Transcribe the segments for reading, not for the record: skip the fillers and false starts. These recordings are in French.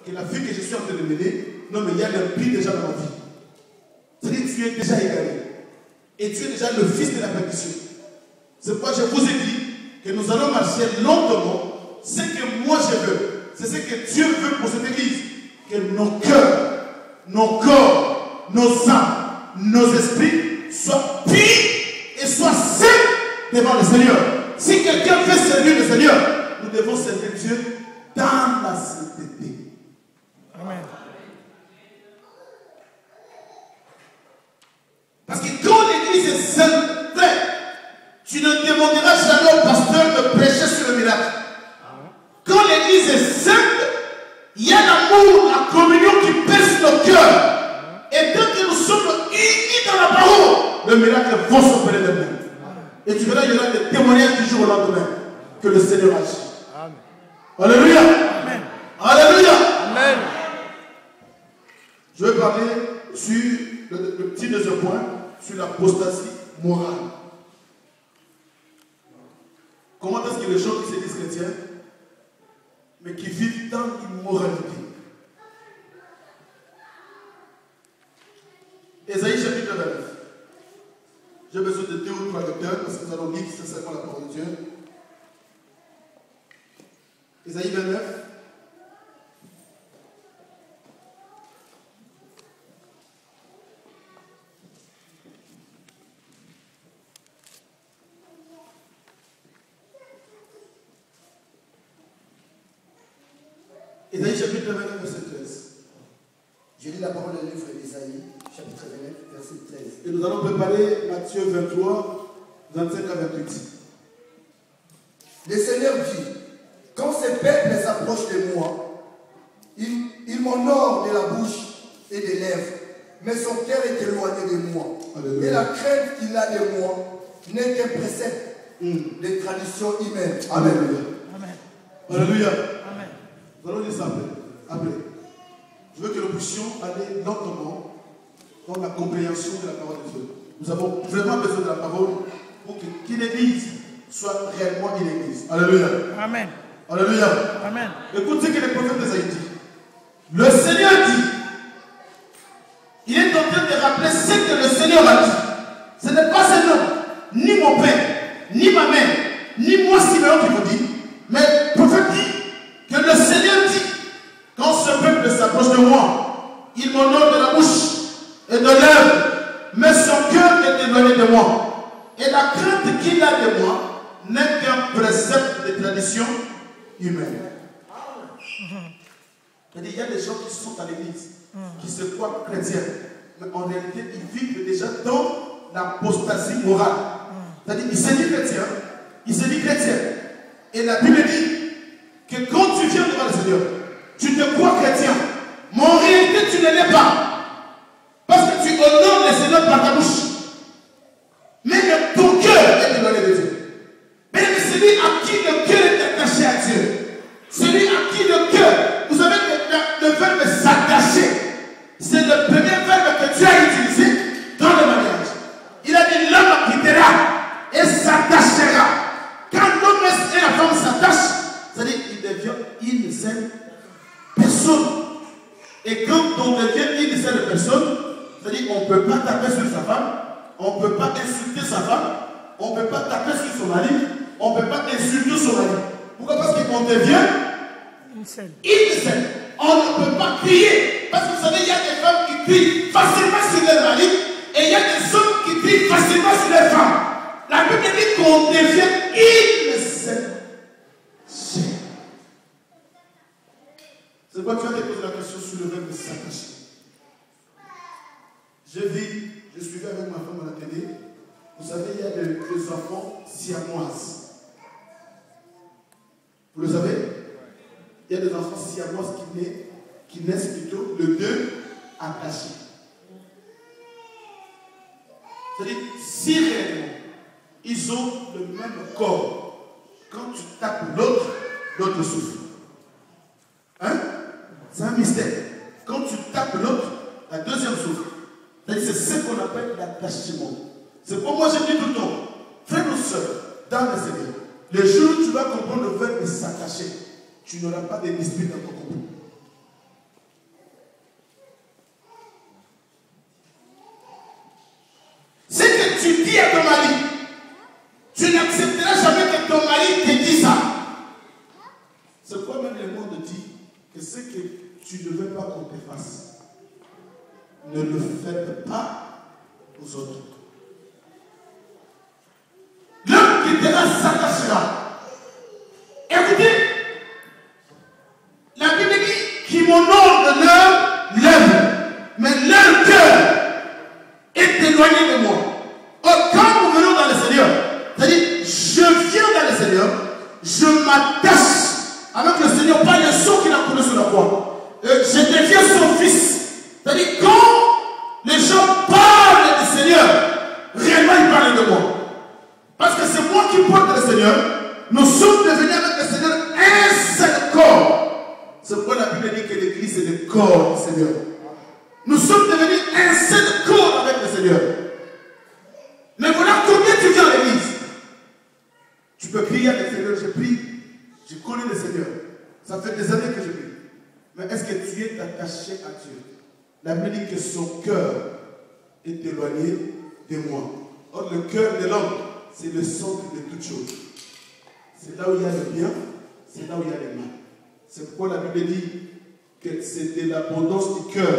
que la vie que je suis en train de mener, non mais il y a l'impie déjà dans ma vie. C'est-à-dire que tu es déjà égaré. Et tu es déjà le fils de la perdition. C'est pourquoi je vous ai dit que nous allons marcher lentement. Ce que moi je veux, c'est ce que Dieu veut pour cette église. Que nos cœurs, nos corps, nos âmes, nos esprits soient purs et soient saints devant le Seigneur. Si quelqu'un veut servir le Seigneur, nous devons servir Dieu dans la sainteté. Amen. Parce que quand l'église est sainte, tu ne demanderas jamais au pasteur de prêcher sur le miracle. Quand l'église est sainte, il y a l'amour, la communion qui pèse nos cœurs. Et dès que nous sommes unis dans la parole, le miracle va s'opérer de nous. Et tu verras, il y aura des témoignages du jour au lendemain que le Seigneur agit. Amen. Alléluia. Amen. Alléluia. Amen. Je vais parler sur le petit deuxième point, sur l'apostasie morale. Comment est-ce que les gens qui se disent chrétiens, mais qui vivent dans l'immoralité? Ésaïe chapitre 29. J'ai besoin de 2 ou 3 lecteurs parce que nous allons lire sincèrement la parole de Dieu. Ésaïe 29. Ésaïe chapitre 29, verset 13. Je lis la parole du livre d'Ésaïe, chapitre 29, verset 13. Et nous allons préparer Matthieu 23, 25 à 28. Le Seigneur dit, quand ces peuples s'approchent de moi, ils m'honorent de la bouche et des lèvres, mais son cœur est éloigné de moi. Alléluia. Et la crainte qu'il a de moi n'est qu'un précepte de tradition humaine. Amen. Amen. Alléluia. Amen. Nous allons lire ça après. Je veux que nous puissions aller lentement dans la compréhension de la parole de Dieu. Nous avons vraiment besoin de la parole pour qu'une église soit réellement une église. Alléluia. Amen. Alléluia. Amen. Écoute ce que le prophète d'Ésaïe dit. Le Seigneur dit, il est en train de rappeler ce que le Seigneur a dit. Ce n'est pas un homme, ni mon père, ni ma mère, ni moi Siméon qui vous dit, mais le prophète dit que le Seigneur dit, quand ce peuple s'approche de moi, il m'honore de la bouche et de l'œuvre, mais son cœur est éloigné de moi. Et la crainte qu'il a de moi n'est qu'un précepte de tradition humaine. C'est-à-dire, il y a des gens qui sont à l'église, qui se croient chrétiens, mais en réalité, ils vivent déjà dans l'apostasie morale. C'est-à-dire, il se dit chrétien, il se dit chrétien. Et la Bible dit que quand tu viens devant le Seigneur, tu te crois chrétien, mais en réalité, tu ne l'es pas. Parce que tu honores le Seigneur par ta bouche. Mais ton cœur est éloigné de Dieu. Mais celui à qui le cœur est attaché à Dieu, celui à qui le cœur, vous savez que le verbe s'attacher, c'est le premier verbe que Dieu a utilisé dans le mariage. Il a dit l'homme quittera et s'attachera. Quand l'homme et la femme s'attachent, c'est-à-dire qu'il devient une seule personne. Et quand on devient une seule personne, c'est-à-dire qu'on ne peut pas taper sur sa femme, on ne peut pas insulter sa femme, on ne peut pas taper sur son mari, on ne peut pas insulter son mari. Pourquoi? Parce qu'on devient une seule. On ne peut pas crier. Parce que vous savez, il y a des femmes qui crient facilement sur leur mari et il y a des hommes qui crient facilement sur leur femme. La Bible dit qu'on devient une seule chair. C'est pourquoi tu as posé la question sur le verbe s'attacher. Je suivais avec ma femme à la télé. Vous savez, il y a des enfants siamoises. Vous le savez? Il y a des enfants siamoises qui naissent plutôt le deux attachés. C'est-à-dire, si réellement, ils ont le même corps, quand tu tapes l'autre, l'autre souffre. Hein? C'est un mystère. Quand tu tapes l'autre, la deuxième souffre. C'est ce qu'on appelle l'attachement. C'est pour moi je dis tout le temps, frère ou soeur, dans le Seigneur, le jour où tu vas comprendre le verbe s'attacher, tu n'auras pas de dispute dans ton couple. tu ne veux pas qu'on te fasse, ne le faites pas aux autres. L'homme qui te s'attachera. Écoutez, la Bible dit qu'ils m'honorent de leur lèvres, mais leur cœur est éloigné de moi. Or, quand nous venons dans le Seigneur, c'est-à-dire, je viens dans le Seigneur, je m'attache avec le Seigneur par le sang qu'il a connu sur la croix. Je deviens son fils. C'est-à-dire, quand les gens parlent du Seigneur, réellement ils parlent de moi. Parce que c'est moi qui porte le Seigneur. Nous sommes devenus avec le Seigneur un seul corps. C'est pourquoi la Bible dit que l'Église est le corps du Seigneur. Nous sommes devenus un seul corps avec le Seigneur. Mais voilà combien tu viens à l'église. Tu peux crier à le Seigneur, je prie. Je connais le Seigneur. Ça fait des années que je prie. Mais est-ce que tu es attaché à Dieu? La Bible dit que son cœur est éloigné de moi. Or, le cœur de l'homme, c'est le centre de toutes choses. C'est là où il y a le bien, c'est là où il y a le mal. C'est pourquoi la Bible dit que c'est de l'abondance du cœur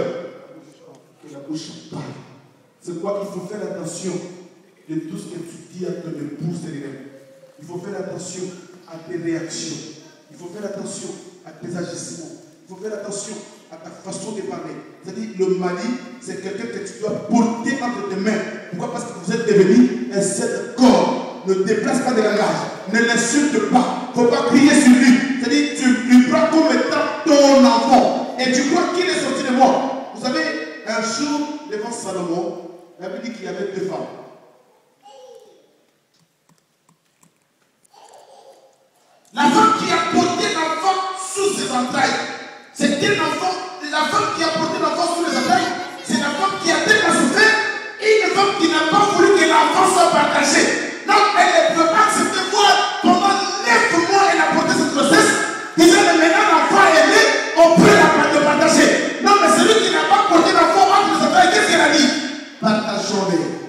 que la bouche parle. C'est pourquoi il faut faire attention de tout ce que tu dis à ton épouse. Il faut faire attention à tes réactions. Il faut faire attention à tes agissements. Il faut faire attention à ta façon de parler. C'est-à-dire, le mari, c'est quelqu'un que tu dois porter entre tes mains. Pourquoi? Parce que vous êtes devenu un seul corps. Ne déplace pas de langage. Ne l'insulte pas. Il ne faut pas crier sur lui. C'est-à-dire, tu lui prends comme étant ton enfant. Et tu crois qu'il est sorti de moi. Vous savez, un jour, devant Salomon, la Bible dit qu'il y avait deux femmes. La femme qui a porté l'enfant sous ses entrailles, c'était l'enfant, la femme qui a porté l'enfant sous les entrailles, c'est la femme qui a tellement souffert, et une femme qui n'a pas voulu que l'enfant soit partagé. Donc elle ne peut pas accepter voir pendant 9 mois elle a porté cette grossesse, disant que maintenant l'enfant est né, on peut le partager. Non, mais celui qui n'a pas porté l'enfant entre les entrailles, qu'est-ce qu'elle a dit? Partageons-les.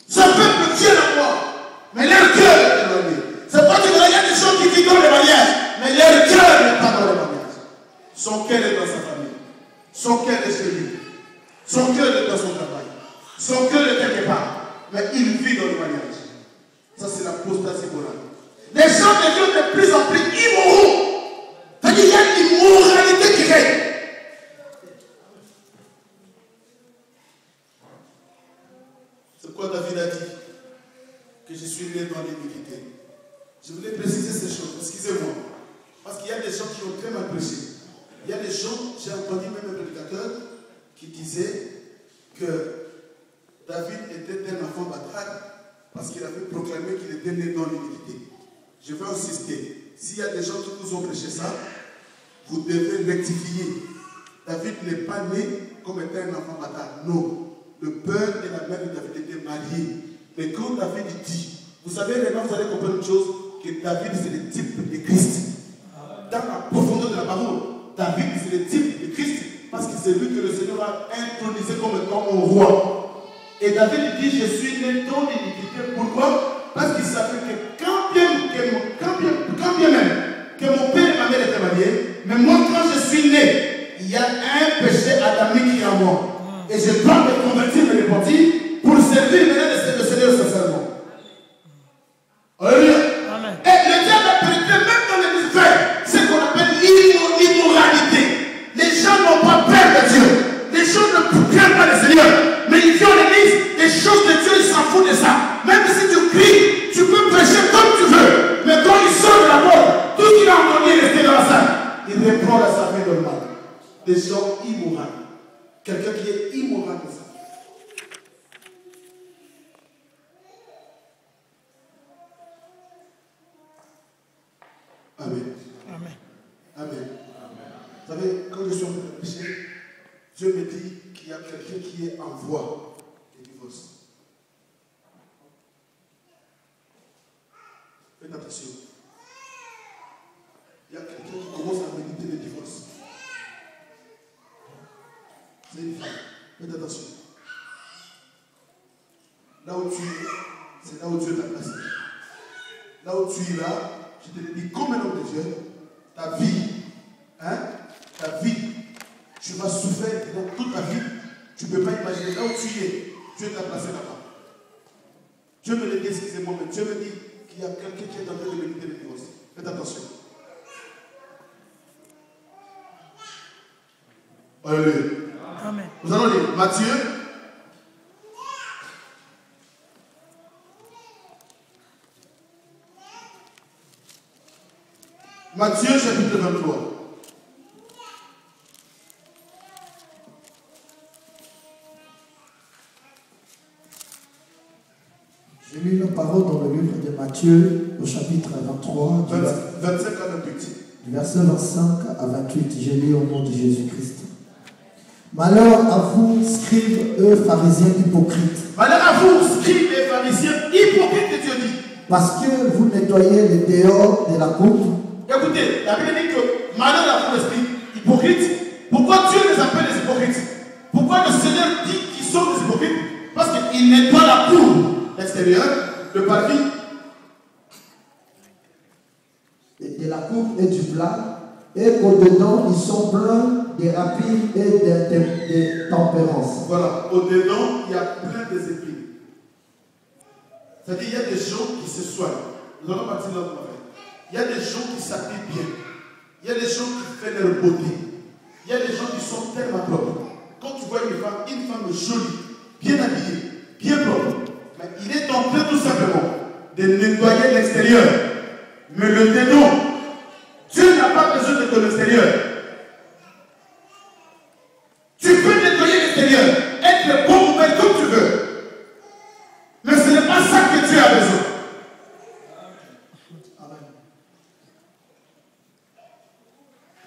Ce peuple vient à moi, mais leur cœur est éloigné. C'est pas que il y a des gens qui vivent dans les mariages, mais leur cœur n'est pas dans le mariage. Son cœur est dans sa famille. Son cœur est chez lui. Son cœur est dans son travail. Son cœur est quelque part. Mais il vit dans le mariage. Ça, c'est l'apostasie morale. Les gens deviennent de plus en plus immoraux. C'est-à-dire qu'il y a une immoralité qui règne. C'est quoi David a dit? Que je suis né dans l'iniquité. Je voulais préciser ces choses, excusez-moi. Parce qu'il y a des gens qui ont très mal prêché. Il y a des gens, j'ai entendu même un prédicateur qui disait que David était un enfant bâtard parce qu'il avait proclamé qu'il était né dans l'iniquité. Je veux insister. S'il y a des gens qui vous ont prêché ça, vous devez rectifier. David n'est pas né comme étant un enfant bâtard. Non. Le père et la mère de David étaient mariés. Mais quand David dit, vous savez, maintenant vous allez comprendre une chose, que David c'est le type de Christ. Dans la profondeur de la parole, David c'est le type de Christ, parce que c'est lui que le Seigneur a intronisé comme étant mon roi. Et David dit, je suis né dans l'iniquité. Pourquoi? Parce qu'il savait que quand bien même que mon père et ma mère étaient mariés, mais moi quand je suis né, il y a un péché adamique qui est en moi. Et je dois me convertir, me repentir pour servir le Seigneur sincèrement. Alléluia. Et le diable a pénétré même dans l'église, ce qu'on appelle l'immoralité. Les gens n'ont pas peur de Dieu. Les gens ne craignent pas le Seigneur. Mais ils viennent à l'église, les choses de Dieu, ils s'en foutent de ça. Même si tu cries, tu peux prêcher comme tu veux. Mais quand il sort de la porte, tout ce qu'il a entendu est resté dans la salle. Il reprend à sa vie normale. Des gens immoraux. Quelqu'un qui est immoral de ça. Amen. Amen. Amen. Vous savez, quand je suis en train de prêcher, Dieu me dit qu'il y a quelqu'un qui est en voie de divorce. Faites attention. Il y a quelqu'un qui commence à méditer le divorce. C'est une femme. Faites attention. Là où tu es, c'est là où Dieu t'a placé. Là où tu es là, je te dis, comme un homme de Dieu, ta vie, tu vas souffrir dans toute ta vie. Tu ne peux pas imaginer là où tu es. Dieu t'a placé là-bas. Dieu me le dit, excusez-moi, mais Dieu me dit qu'il y a quelqu'un qui est en train de me quitter le aussi. Faites attention. Alléluia. Amen. Nous allons lire Matthieu. Matthieu chapitre 23. Je lis la parole dans le livre de Matthieu, au chapitre 23, 25 à 28. du verset 25 à 28. Je lis au nom de Jésus-Christ. Malheur à vous, scribes, eux, pharisiens hypocrites. Malheur à vous, scribes et pharisiens hypocrites, que Dieu dit. Parce que vous nettoyez le dehors de la coupe. Écoutez, la Bible dit que malheur à vous, les scribes hypocrites. Pourquoi Dieu les appelle les hypocrites? Pourquoi le Seigneur dit qu'ils sont des hypocrites? Parce qu'ils nettoient la cour extérieure, le parvis, de la coupe et du plat, et qu'au-dedans, ils sont pleins de rapines et de tempérance. Voilà, au-dedans, il y a plein de épines. C'est-à-dire, il y a des gens qui se soignent. Nous allons partir là où il y a des gens qui s'habillent bien. Il y a des gens qui font leur beauté. Il y a des gens qui sont tellement propres. Quand tu vois une femme jolie, bien habillée, bien propre, mais il est en train tout simplement de nettoyer l'extérieur. Mais le dedans, Dieu n'a pas besoin de ton extérieur. Tu peux nettoyer l'extérieur, être bon ou belle comme tu veux. Mais ce n'est pas ça que Dieu a besoin.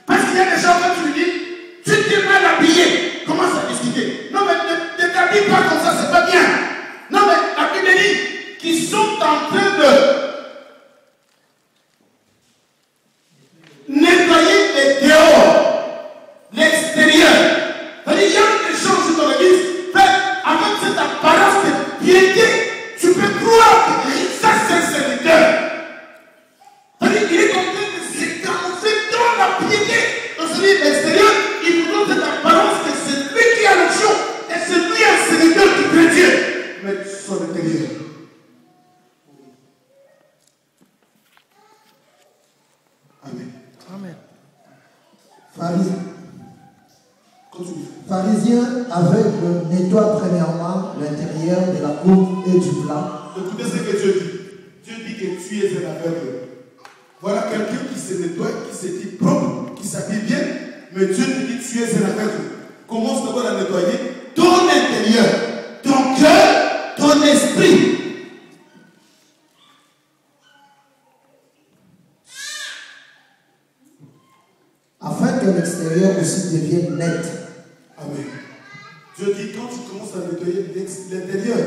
Parce qu'il y a des gens, quand tu lui dis, tu t'es mal habillé, commence à discuter. Non, mais ne t'habille pas comme ça, c'est pas bien. Non, mais la Bible dit qu'ils sont en train de nettoyer les dehors, l'extérieur. C'est-à-dire, il y a des choses dans l'église, avec cette apparence de piété, tu peux croire que ça c'est un serviteur. C'est-à-dire qu'il est en train de se camoufler dans la piété. Donc, c'est-à-dire l'extérieur, il nous donne cette apparence que c'est lui qui a l'onction et c'est lui un serviteur qui craint Dieu. Mais son intérieur. Amen. Amen. Pharisiens aveugles nettoient premièrement l'intérieur de la coupe et du plat. Écoutez ce que Dieu dit. Dieu dit que tu es un aveugle. Voilà quelqu'un qui se nettoie, qui se dit propre, qui s'habille bien, mais Dieu te dit que tu es un aveugle. Commence d'abord à nettoyer ton intérieur, ton cœur, ton esprit. Afin que l'extérieur aussi devienne net. Amen. Dieu dit quand tu commences à nettoyer l'intérieur,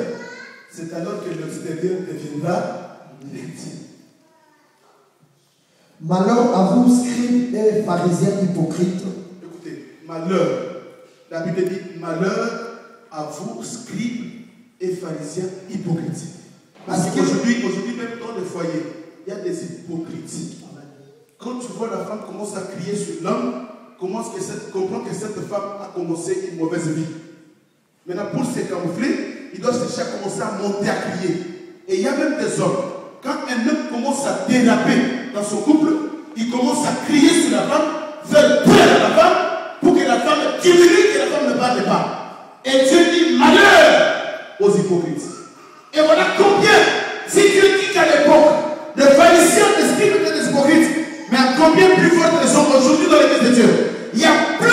c'est alors que l'extérieur deviendra net. Malheur à vous, scribes et pharisiens hypocrites. Écoutez, malheur. La Bible dit malheur à vous, scribes et pharisiens hypocrites. Parce qu'aujourd'hui, même dans les foyers, il y a des hypocrites. Quand tu vois la femme commence à crier sur l'homme, comprends que cette femme a commencé une mauvaise vie. Maintenant, pour se camoufler, il doit chercher à commencer à monter à crier. Et il y a même des hommes, quand un homme commence à déraper dans son couple, il commence à crier sur la femme, faire peur à la femme, pour que la femme diminue, que la femme ne parle pas. Et Dieu dit malheur aux hypocrites. Et voilà combien, si Dieu dit qu'à l'époque, les pharisiens, les scribes étaient des hypocrites, mais à combien plus forte raison aujourd'hui dans l'église de Dieu, il y a plein